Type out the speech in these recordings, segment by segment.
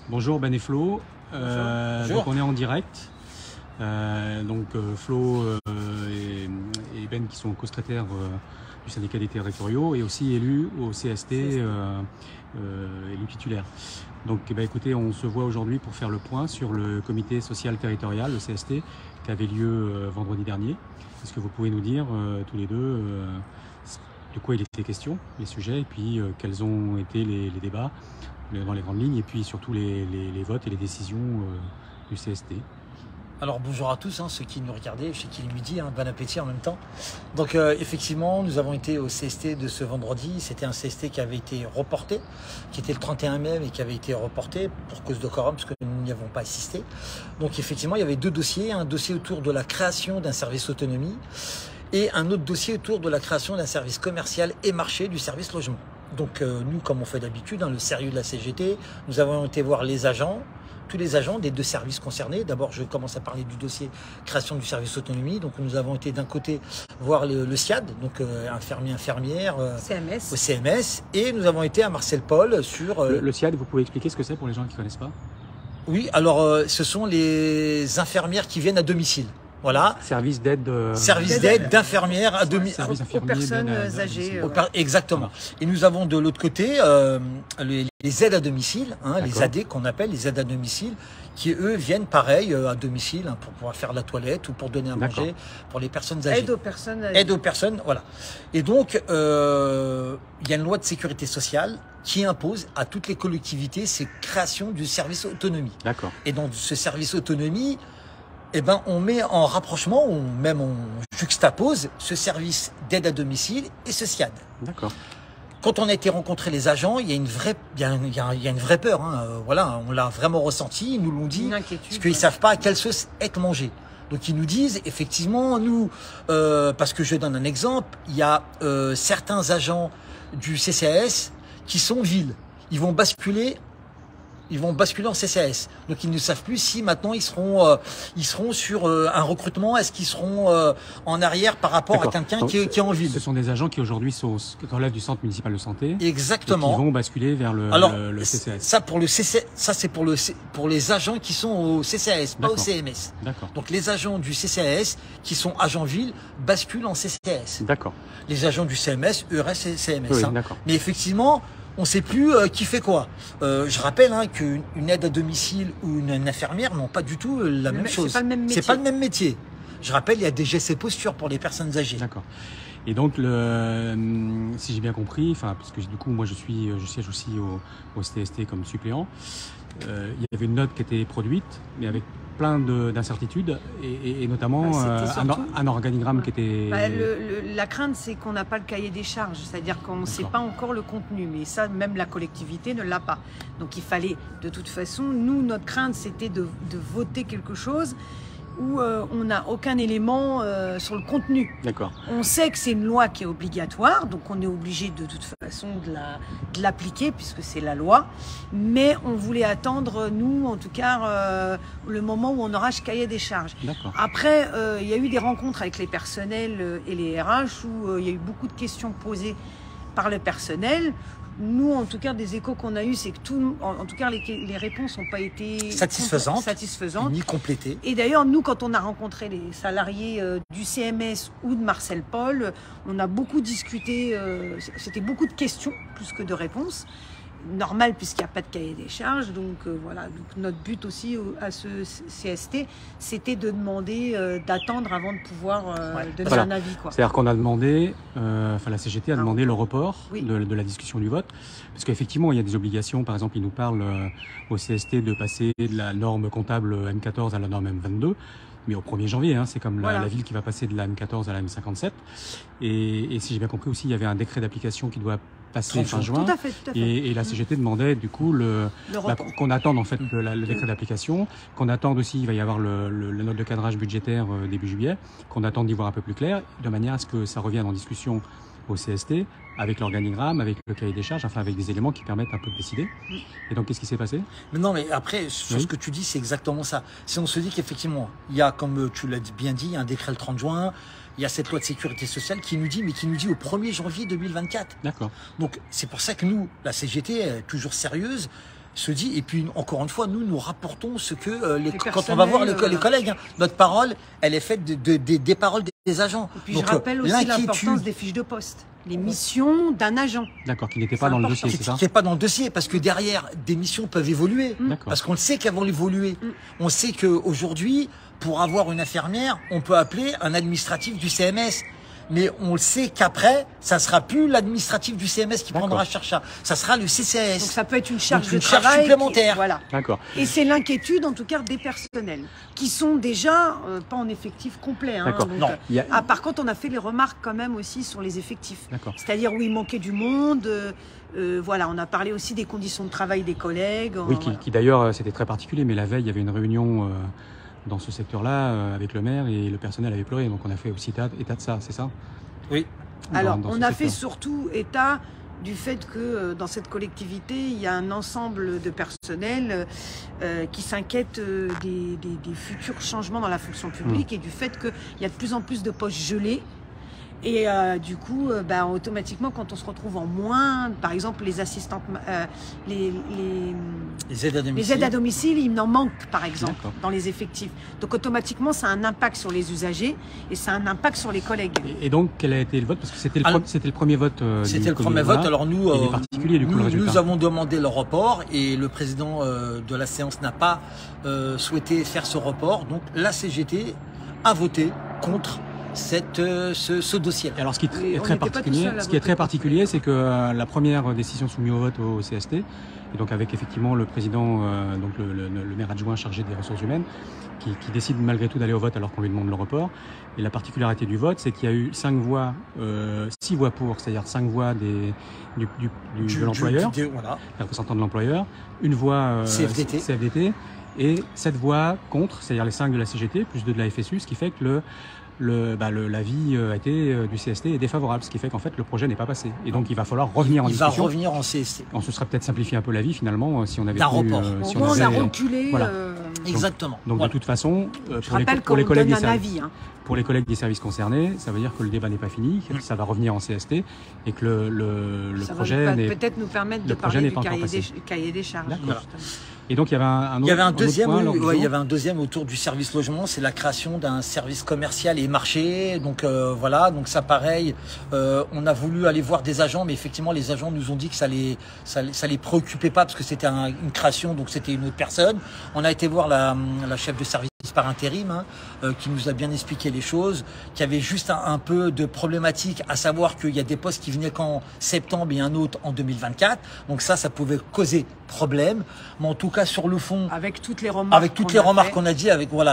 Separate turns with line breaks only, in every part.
Bonjour Ben et Flo.
Bonjour.
Donc on est en direct. Flo et Ben qui sont co-secrétaires du syndicat des territoriaux et aussi élus au CST, élus titulaires. Donc écoutez, on se voit aujourd'hui pour faire le point sur le comité social territorial, le CST, qui avait lieu vendredi dernier. Est-ce que vous pouvez nous dire tous les deux de quoi il était question, les sujets, et puis quels ont été les débats dans les grandes lignes, et puis surtout les votes et les décisions du CST.
Alors bonjour à tous, ceux qui nous regardaient, je sais qu'il est midi, bon appétit en même temps. Donc effectivement, nous avons été au CST de ce vendredi. C'était un CST qui avait été reporté, qui était le 31 mai, mais qui avait été reporté pour cause de quorum, parce que nous n'y avons pas assisté. Donc effectivement, il y avait deux dossiers, un dossier autour de la création d'un service autonomie et un autre dossier autour de la création d'un service commercial et marché du service logement. Donc nous, comme on fait d'habitude, le sérieux de la CGT, nous avons été voir les agents, tous les agents des deux services concernés. D'abord, je commence à parler du dossier création du service autonomie. Donc nous avons été d'un côté voir le SIAD, donc infirmier, infirmière,
CMS.
Au CMS, et nous avons été à Marcel Paul sur...
Le SIAD, vous pouvez expliquer ce que c'est pour les gens qui ne connaissent pas?
Oui, alors ce sont les infirmières qui viennent à domicile. Voilà.
Service d'aide.
Service d'aide d'infirmières à domicile.
Aux personnes âgées.
Exactement. Et nous avons de l'autre côté les aides à domicile, les AD qu'on appelle les aides à domicile, qui eux viennent pareil à domicile pour pouvoir faire la toilette ou pour donner à manger pour les personnes âgées.
Aide aux personnes âgées.
Aide aux personnes, voilà. Et donc, il y a une loi de sécurité sociale qui impose à toutes les collectivités ces créations du service autonomie.
D'accord.
Et dans ce service autonomie, on met en rapprochement, ou même on juxtapose ce service d'aide à domicile et ce SIAD.
D'accord.
Quand on a été rencontrer les agents, il y a une vraie, une vraie peur. Voilà, on l'a vraiment ressenti. Ils nous l'ont dit, parce qu'ils savent pas à quelle sauce être mangé. Donc ils nous disent effectivement, nous, parce que je donne un exemple, il y a certains agents du CCAS qui sont villes. Ils vont basculer en CCAS. Donc ils ne savent plus si maintenant ils seront sur un recrutement, est-ce qu'ils seront en arrière par rapport à quelqu'un qui est en ville.
Ce sont des agents qui aujourd'hui relèvent du centre municipal de santé.
Exactement.
Et qui vont basculer vers le CCAS.
Ça c'est pour les agents qui sont au CCAS, pas au CMS.
D'accord.
Donc les agents du CCAS qui sont agents ville basculent en CCAS.
D'accord.
Les agents du CMS, eux restent CMS.
Oui, d'accord.
Mais effectivement, on ne sait plus qui fait quoi. Je rappelle qu'une aide à domicile ou une infirmière n'ont pas du tout la même chose.
C'est pas le même métier.
C'est pas le même métier. Je rappelle, il y a des gestes et postures pour les personnes âgées.
D'accord. Et donc, si j'ai bien compris, parce que du coup, moi, je siège aussi au CST comme suppléant. Il y avait une note qui était produite, mais avec plein d'incertitudes et notamment un organigramme qui était...
La crainte, c'est qu'on n'a pas le cahier des charges, c'est-à-dire qu'on ne sait pas encore le contenu, mais ça, même la collectivité ne l'a pas. Donc il fallait, de toute façon, nous, notre crainte, c'était de voter quelque chose où on n'a aucun élément sur le contenu.
D'accord.
On sait que c'est une loi qui est obligatoire, donc on est obligé de toute façon de l'appliquer puisque c'est la loi, mais on voulait attendre, nous en tout cas, le moment où on aura ce cahier des charges. Après, il y a eu des rencontres avec les personnels et les RH où il y a eu beaucoup de questions posées par le personnel. Nous, en tout cas, des échos qu'on a eus, c'est que en tout cas, les réponses n'ont pas été satisfaisantes,
ni complétées.
Et d'ailleurs, nous, quand on a rencontré les salariés du CMS ou de Marcel Paul, on a beaucoup discuté, c'était beaucoup de questions plus que de réponses. Normal puisqu'il n'y a pas de cahier des charges, donc voilà. Donc notre but aussi à ce CST, c'était de demander, d'attendre avant de pouvoir donner un avis.
C'est-à-dire qu'on a demandé, la CGT a demandé le report de la discussion du vote, parce qu'effectivement il y a des obligations. Par exemple, ils nous parlent au CST de passer de la norme comptable M14 à la norme M22. Mais au 1er janvier, c'est comme la ville qui va passer de la M14 à la M57. Et si j'ai bien compris aussi, il y avait un décret d'application qui doit passer fin juin.
Tout à fait.
Et la CGT demandait du coup qu'on attende en fait le décret d'application, qu'on attende aussi, il va y avoir la note de cadrage budgétaire début juillet, qu'on attende d'y voir un peu plus clair, de manière à ce que ça revienne en discussion au CST, avec l'organigramme, avec le cahier des charges, avec des éléments qui permettent un peu de décider. Et donc, qu'est-ce qui s'est passé?
Mais non, mais après, sur ce que tu dis, c'est exactement ça. Si on se dit qu'effectivement, il y a, comme tu l'as bien dit, un décret le 30 juin, il y a cette loi de sécurité sociale qui nous dit au 1er janvier 2024.
D'accord.
Donc, c'est pour ça que nous, la CGT est toujours sérieuse. se dit, et puis encore une fois, nous rapportons ce que quand on va voir les collègues, hein, notre parole, elle est faite des paroles des agents.
Et puis donc, je rappelle aussi l'importance des fiches de poste, les missions d'un agent.
D'accord, qui n'était pas dans le dossier, c'est ça?
Qui n'est pas dans le dossier, parce que derrière, des missions peuvent évoluer. Parce qu'on le sait qu'elles vont évoluer. On sait qu'aujourd'hui, pour avoir une infirmière, on peut appeler un administratif du CMS. Mais on le sait qu'après, ça sera plus l'administratif du CMS qui prendra charge ça sera le CCAS.
Donc ça peut être une charge de
travail
travail
supplémentaire.
Voilà.
D'accord.
Et c'est l'inquiétude, en tout cas, des personnels, qui sont déjà pas en effectif complet. Hein,
D'accord.
donc,
Non.
par contre, on a fait les remarques quand même aussi sur les effectifs.
D'accord.
C'est-à-dire où il manquait du monde. Voilà, on a parlé aussi des conditions de travail des collègues.
Oui, qui d'ailleurs, c'était très particulier, mais la veille, il y avait une réunion dans ce secteur-là avec le maire et le personnel avait pleuré. Donc on a fait aussi état de ça, c'est ça?
Oui.
Alors, on a fait surtout état du fait que dans cette collectivité, il y a un ensemble de personnel qui s'inquiète des futurs changements dans la fonction publique et du fait qu'il y a de plus en plus de postes gelés. Et du coup, automatiquement, quand on se retrouve en moins, par exemple, les assistantes, les aides à domicile, il en manque, par exemple, dans les effectifs. Donc, automatiquement, ça a un impact sur les usagers et ça a un impact sur les collègues.
Et donc, quel a été le vote? Parce que c'était le premier vote.
C'était le premier vote. Alors, nous,
il est particulier, du coup,
nous avons demandé le report et le président de la séance n'a pas souhaité faire ce report. Donc, la CGT a voté contre ce dossier.
Alors ce qui est très particulier, c'est que la première décision soumise au vote au CST, et donc avec effectivement le président, donc le maire adjoint chargé des ressources humaines, qui décide malgré tout d'aller au vote alors qu'on lui demande le report. Et la particularité du vote, c'est qu'il y a eu 6 voix pour, c'est-à-dire 5 voix de l'employeur,
voilà.
les représentants de l'employeur, une voix CFDT et 7 voix contre, c'est-à-dire les 5 de la CGT plus 2 de la FSU, ce qui fait que l'avis a été du CST est défavorable, ce qui fait qu'en fait le projet n'est pas passé. Et donc il va falloir revenir en discussion.
Il va revenir en CST.
On se serait peut-être simplifié un peu l'avis finalement si on avait
report.
On a reculé.
Voilà.
Exactement.
Donc de toute façon,
pour les collègues des services,
pour les collègues des services concernés, ça veut dire que le débat n'est pas fini, que ça va revenir en CST et que le projet n'est
peut-être nous permettre de parler du cahier des charges.
D'accord. Et donc il y avait
il y avait un deuxième autour du service logement, c'est la création d'un service commercial et marché. Donc voilà, donc ça pareil, on a voulu aller voir des agents, mais effectivement les agents nous ont dit que ça les préoccupait pas parce que c'était une création, donc c'était une autre personne. On a été voir la chef de service par intérim, qui nous a bien expliqué les choses, qui avait juste un peu de problématique, à savoir qu'il y a des postes qui venaient qu'en septembre et un autre en 2024. Donc ça pouvait causer problème. Mais en tout cas, sur le fond,
avec toutes les remarques
qu'on a dit,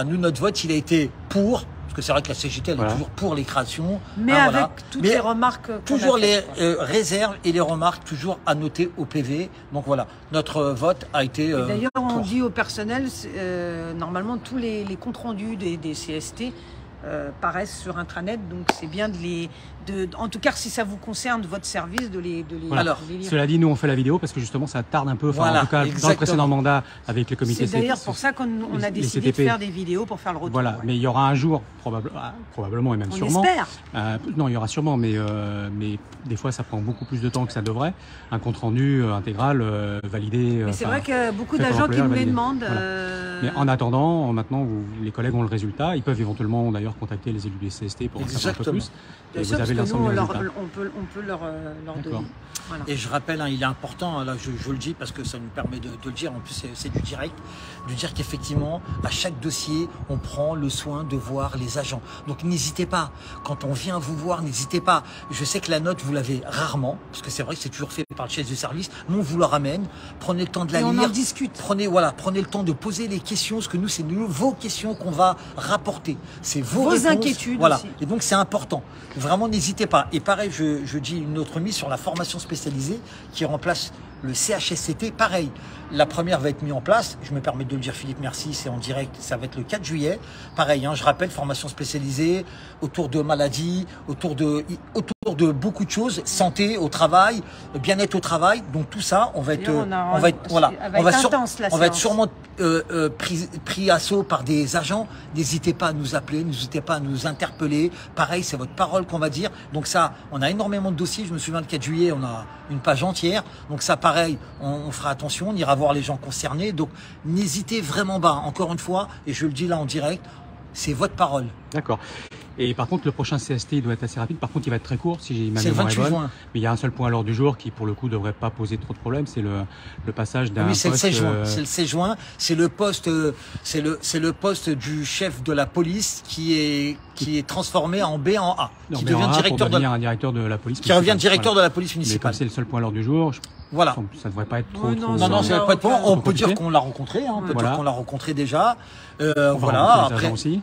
nous, notre vote, il a été pour. Parce que c'est vrai que la CGT, elle est toujours pour les créations.
Mais avec toutes les remarques.
Toujours les réserves et les remarques, toujours à noter au PV. Donc voilà, notre vote a été.
D'ailleurs, on dit au personnel, normalement, tous les comptes rendus des CST paraissent sur intranet. Donc c'est bien en tout cas, si ça vous concerne, votre service, de les lire.
Cela dit, nous, on fait la vidéo parce que justement, ça tarde un peu. En tout cas, dans le précédent mandat, avec le comité.
C'est d'ailleurs pour ça qu'on a décidé de faire des vidéos pour faire le retour.
Voilà, mais il y aura un jour, probablement et même sûrement.
On espère.
Non, il y aura sûrement, mais des fois, ça prend beaucoup plus de temps que ça devrait. Un compte rendu intégral, validé.
Mais c'est vrai que beaucoup d'agents qui nous les demandent.
Voilà. Mais en attendant, maintenant, les collègues ont le résultat. Ils peuvent éventuellement, d'ailleurs, contacter les élus des CST pour en savoir un peu plus.
Bien sûr, parce que nous, on peut leur donner.
Voilà. Et je rappelle, il est important, là je le dis parce que ça nous permet de le dire, en plus c'est du direct, de dire qu'effectivement, à chaque dossier, on prend le soin de voir les agents. Donc n'hésitez pas, quand on vient vous voir, n'hésitez pas. Je sais que la note, vous l'avez rarement, parce que c'est vrai que c'est toujours fait par le chef de service, mais on vous la ramène, prenez le temps de la lire.
On en discute.
Prenez le temps de poser les questions, parce que nous, c'est vos questions qu'on va rapporter. C'est vos réponses,
inquiétudes aussi.
Et donc c'est important. Vraiment, n'hésitez pas. Et pareil, je dis une autre mise sur la formation spécialisée qui remplace le CHSCT. Pareil, la première va être mise en place. Je me permets de le dire, Philippe, merci, c'est en direct. Ça va être le 4 juillet. Pareil, je rappelle, formation spécialisée autour de maladies, autour autour de beaucoup de choses, santé au travail, bien-être au travail. Donc tout ça, on va être, on va être sûrement pris assaut par des agents. N'hésitez pas à nous appeler, n'hésitez pas à nous interpeller. Pareil, c'est votre parole qu'on va dire. Donc ça, on a énormément de dossiers. Je me souviens le 4 juillet, on a une page entière. Donc ça, pareil, on fera attention, on ira voir les gens concernés. Donc n'hésitez vraiment pas. Encore une fois, et je le dis là en direct, c'est votre parole.
D'accord. Et par contre, le prochain CST, il doit être assez rapide. Par contre, il va être très court, si ma
mémoire est bonne. C'est le 28 juin.
Mais il y a un seul point à l'ordre du jour qui, pour le coup, devrait pas poser trop de problèmes. C'est le passage d'un
poste... Oui, c'est le 16 juin. C'est le 16 juin. C'est le poste, c'est le poste du chef de la police qui est transformé en B en A.
Qui devient directeur de la police.
Qui revient directeur de la police municipale.
Mais comme c'est le seul point à l'ordre du jour,
voilà.
Ça devrait pas être trop.
Non, ça devrait pas être point. On peut dire qu'on l'a rencontré. On peut dire qu'on l'a rencontré déjà. Voilà.
Après. Aussi.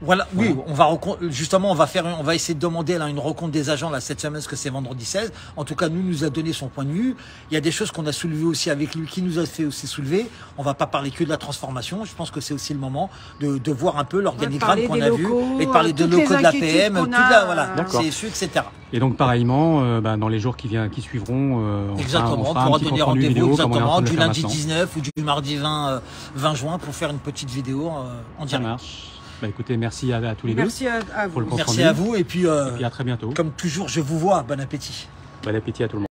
Voilà, oui, on va justement, on va essayer de demander là une rencontre des agents là cette semaine, parce que c'est vendredi 16. En tout cas, nous a donné son point de vue. Il y a des choses qu'on a soulevées aussi avec lui, qui nous a fait aussi soulever. On va pas parler que de la transformation. Je pense que c'est aussi le moment de voir un peu l'organigramme qu'on a vu et de parler de locaux de l'APM, voilà, CSU, etc.
Et donc pareillement, dans les jours qui suivront,
exactement, on pourra donner rendez-vous exactement du lundi 19 ou du mardi 20 juin pour faire une petite vidéo en direct.
Ça marche. Bah écoutez, merci à tous les deux.
Merci à vous.
Pour le compte
merci
rendu.
à vous et puis
à très bientôt.
Comme toujours, je vous vois. Bon appétit.
Bon appétit à tout le monde.